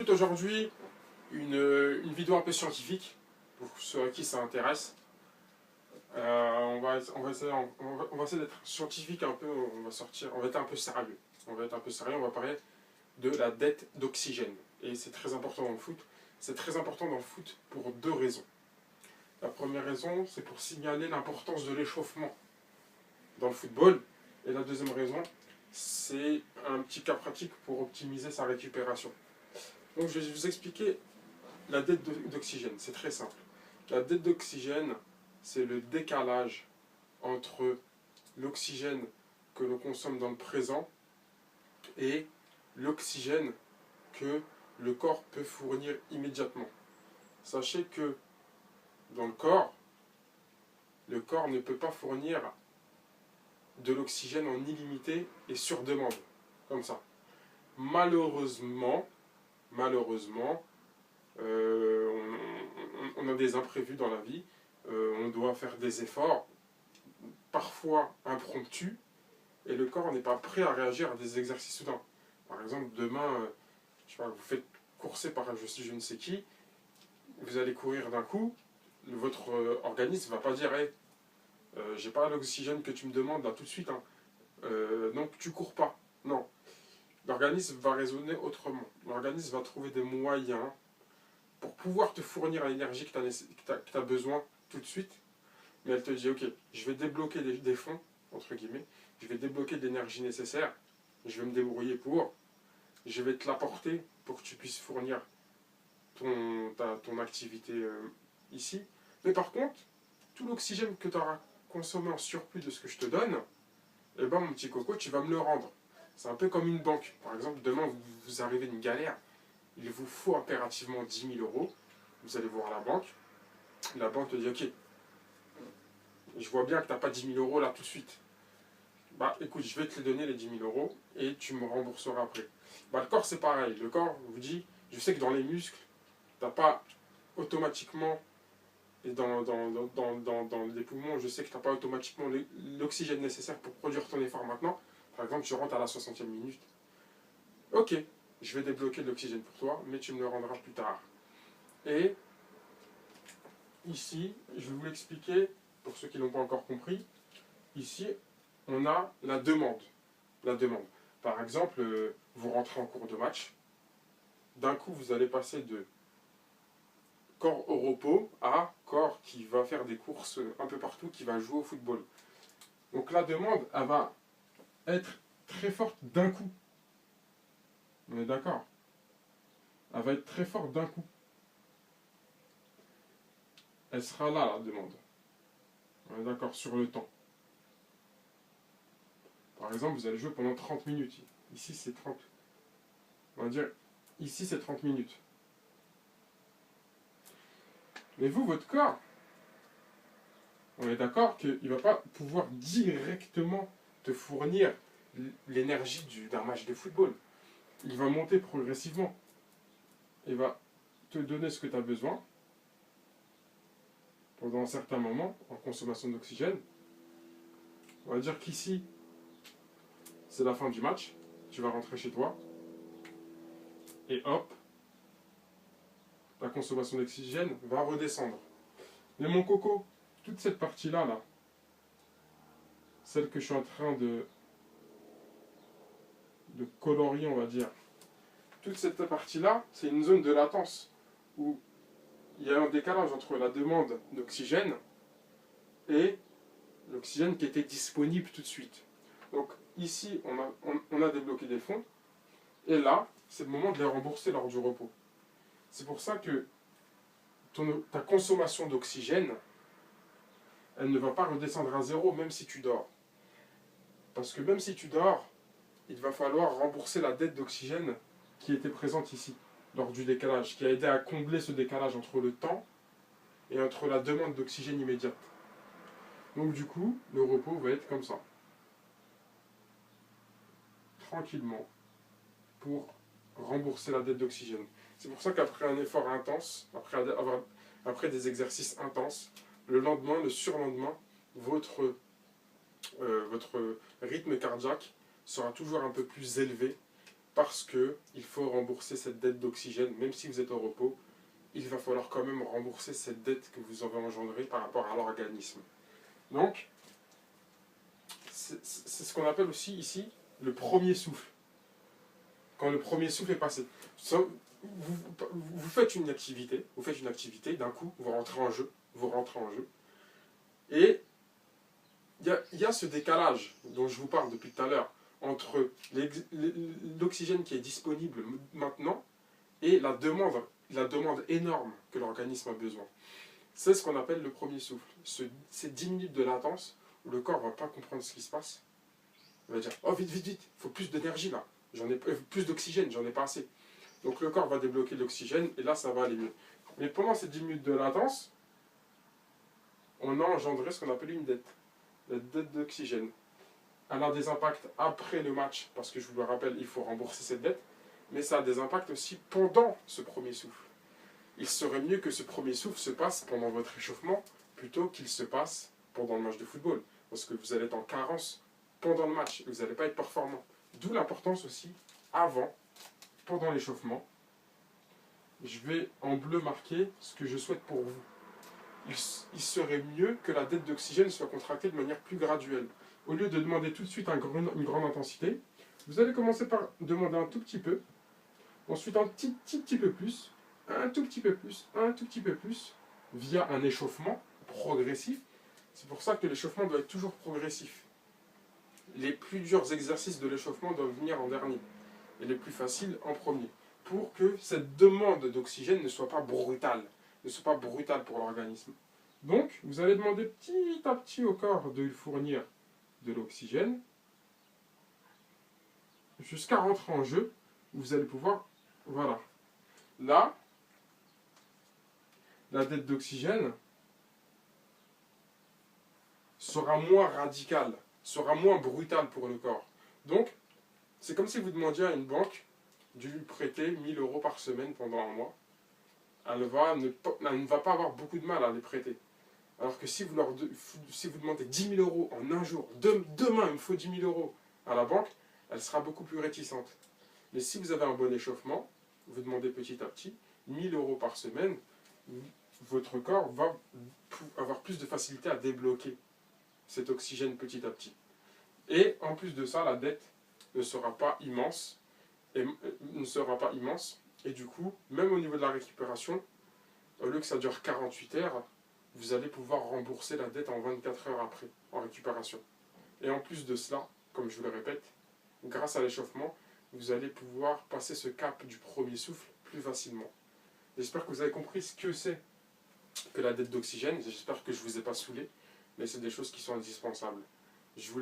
écoute aujourd'hui une vidéo un peu scientifique, pour ceux à qui ça intéresse. On va essayer d'être scientifique un peu, on va être un peu sérieux. On va parler de la dette d'oxygène. Et c'est très important dans le foot. C'est très important dans le foot pour deux raisons. La première raison, c'est pour signaler l'importance de l'échauffement dans le football. Et la deuxième raison, c'est un petit cas pratique pour optimiser sa récupération. Donc je vais vous expliquer la dette d'oxygène. C'est très simple. La dette d'oxygène, c'est le décalage entre l'oxygène que l'on consomme dans le présent et l'oxygène que le corps peut fournir immédiatement. Sachez que dans le corps ne peut pas fournir de l'oxygène en illimité et sur demande, comme ça. Malheureusement, on a des imprévus dans la vie, on doit faire des efforts, parfois impromptus, et le corps n'est pas prêt à réagir à des exercices soudains. Par exemple, demain, je sais pas, vous faites courser par je ne sais qui, vous allez courir d'un coup, votre organisme ne va pas dire hey, j'ai pas l'oxygène que tu me demandes là tout de suite, hein. Donc tu cours pas. Non. L'organisme va raisonner autrement. L'organisme va trouver des moyens pour pouvoir te fournir l'énergie que tu as besoin tout de suite. Mais elle te dit, ok, je vais débloquer des fonds, entre guillemets, je vais débloquer de l'énergie nécessaire, je vais me débrouiller pour, je vais te l'apporter pour que tu puisses fournir ton activité ici. Mais par contre, tout l'oxygène que tu auras consommé en surplus de ce que je te donne, eh ben mon petit coco, tu vas me le rendre. C'est un peu comme une banque. Par exemple, demain, vous arrivez à une galère, il vous faut impérativement 10 000 euros. Vous allez voir la banque te dit, ok, je vois bien que tu n'as pas 10 000 euros là tout de suite. Bah écoute, je vais te les donner les 10 000 euros et tu me rembourseras après. Bah le corps c'est pareil. Le corps vous dit, je sais que dans les muscles, tu n'as pas automatiquement, et dans les poumons, je sais que tu n'as pas automatiquement l'oxygène nécessaire pour produire ton effort maintenant. Par exemple, je rentre à la 60e minute. Ok, je vais débloquer de l'oxygène pour toi, mais tu me le rendras plus tard. Et ici, je vais vous l'expliquer, pour ceux qui n'ont pas encore compris. Ici, on a la demande. La demande. Par exemple, vous rentrez en cours de match. D'un coup, vous allez passer de corps au repos à corps qui va faire des courses un peu partout, qui va jouer au football. Donc la demande, elle va être très forte d'un coup. On est d'accord? Elle va être très forte d'un coup. Elle sera là, la demande. On est d'accord, sur le temps. Par exemple, vous allez jouer pendant 30 minutes. Ici, c'est 30. On va dire, ici, c'est 30 minutes. Mais vous, votre corps, on est d'accord qu'il ne va pas pouvoir directement te fournir l'énergie d'un match de football. Il va monter progressivement. Il va te donner ce que tu as besoin pendant un certain moment en consommation d'oxygène. On va dire qu'ici, c'est la fin du match. Tu vas rentrer chez toi. Et hop, ta consommation d'oxygène va redescendre. Mais mon coco, toute cette partie-là, là, celle que je suis en train de colorier, on va dire, toute cette partie-là, c'est une zone de latence où il y a un décalage entre la demande d'oxygène et l'oxygène qui était disponible tout de suite. Donc ici, on a débloqué des fonds, et là, c'est le moment de les rembourser lors du repos. C'est pour ça que ta consommation d'oxygène, elle ne va pas redescendre à zéro même si tu dors. Parce que même si tu dors, il va falloir rembourser la dette d'oxygène qui était présente ici, lors du décalage, qui a aidé à combler ce décalage entre le temps et entre la demande d'oxygène immédiate. Donc du coup, le repos va être comme ça. Tranquillement, pour rembourser la dette d'oxygène. C'est pour ça qu'après un effort intense, après des exercices intenses, le lendemain, le surlendemain, votre rythme cardiaque sera toujours un peu plus élevé parce qu'il faut rembourser cette dette d'oxygène, même si vous êtes au repos, il va falloir quand même rembourser cette dette que vous avez engendrée par rapport à l'organisme. Donc, c'est ce qu'on appelle aussi ici le premier souffle. Quand le premier souffle est passé. Vous faites une activité, d'un coup, vous rentrez en jeu, et il y a ce décalage dont je vous parle depuis tout à l'heure entre l'oxygène qui est disponible maintenant et la demande énorme que l'organisme a besoin. C'est ce qu'on appelle le premier souffle. Ces 10 minutes de latence où le corps ne va pas comprendre ce qui se passe. Il va dire « Oh, vite, vite, vite, il faut plus d'énergie là, plus d'oxygène, j'en ai pas assez. » Donc le corps va débloquer l'oxygène et là, ça va aller mieux. Mais pendant ces 10 minutes de latence, on a engendré ce qu'on appelle une dette. La dette d'oxygène. Elle a des impacts après le match, parce que je vous le rappelle, il faut rembourser cette dette, mais ça a des impacts aussi pendant ce premier souffle. Il serait mieux que ce premier souffle se passe pendant votre échauffement, plutôt qu'il se passe pendant le match de football, parce que vous allez être en carence pendant le match, et vous n'allez pas être performant. D'où l'importance aussi, avant, pendant l'échauffement, je vais en bleu marquer ce que je souhaite pour vous. Il serait mieux que la dette d'oxygène soit contractée de manière plus graduelle. Au lieu de demander tout de suite une grande intensité, vous allez commencer par demander un tout petit peu, ensuite un petit peu plus, un tout petit peu plus, un tout petit peu plus, via un échauffement progressif. C'est pour ça que l'échauffement doit être toujours progressif. Les plus durs exercices de l'échauffement doivent venir en dernier, et les plus faciles en premier, pour que cette demande d'oxygène ne soit pas brutale, pour l'organisme. Donc, vous allez demander petit à petit au corps de lui fournir de l'oxygène, jusqu'à rentrer en jeu, vous allez pouvoir, voilà. Là, la dette d'oxygène sera moins radicale, sera moins brutale pour le corps. Donc, c'est comme si vous demandiez à une banque de lui prêter 1 000 € par semaine pendant un mois. Elle ne va pas avoir beaucoup de mal à les prêter. Alors que si vous demandez 10 000 € en un jour, demain il me faut 10 000 € à la banque, elle sera beaucoup plus réticente. Mais si vous avez un bon échauffement, vous demandez petit à petit, 1 000 € par semaine, votre corps va avoir plus de facilité à débloquer cet oxygène petit à petit. Et en plus de ça, la dette ne sera pas immense. Et du coup, même au niveau de la récupération, au lieu que ça dure 48 heures, vous allez pouvoir rembourser la dette en 24 heures après, en récupération. Et en plus de cela, comme je vous le répète, grâce à l'échauffement, vous allez pouvoir passer ce cap du premier souffle plus facilement. J'espère que vous avez compris ce que c'est que la dette d'oxygène. J'espère que je ne vous ai pas saoulé, mais c'est des choses qui sont indispensables. Je vous